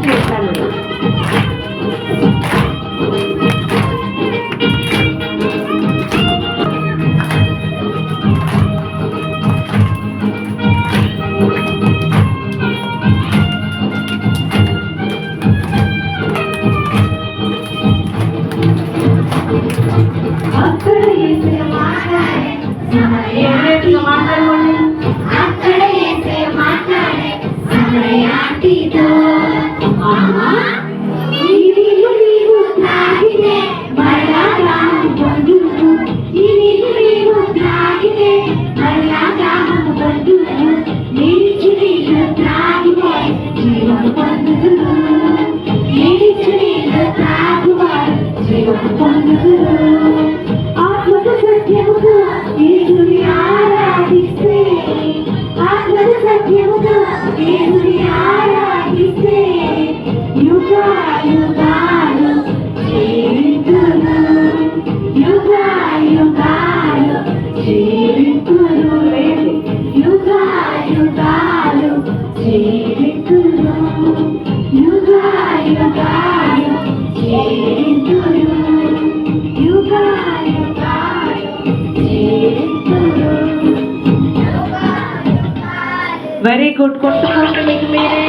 చేశాను. మాట్లాడుకోండి. అక్కడ ఏసే మాట్లాడే సమయాటితో నీవు త్రాగితే మరణాము పొందును. ఈ నీవు త్రాగితే మరణాము పొందును. నిలిచి నీళ్ళు త్రాగితే జీవము పొందును. నిలిచి నీళ్ళు త్రాగువారు జీవము పొందును. ఆత్మకు సత్యముతో యేసుని ఆరాధిస్తే, ఆత్మకు సత్యముతో యేసుని ఆరాధిస్తే యుగాయుగాలు జీవితులు, యుగాయుగాలు జీవితులు, యుగాయుగాలు జీవితులు, యుగాయుగాలు జీవితులు, యుగాయుగాలు జీవితులు. Very good. కొట్టుకోండి మీకు మీరే.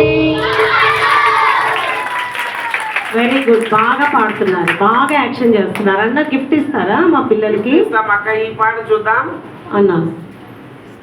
Very good. బాగా పాడుతున్నారు, బాగా యాక్షన్ చేస్తున్నారు. అన్న గిఫ్ట్ ఇస్తారా మా పిల్లలకి? అక్క ఈ పాట చూద్దాం అన్న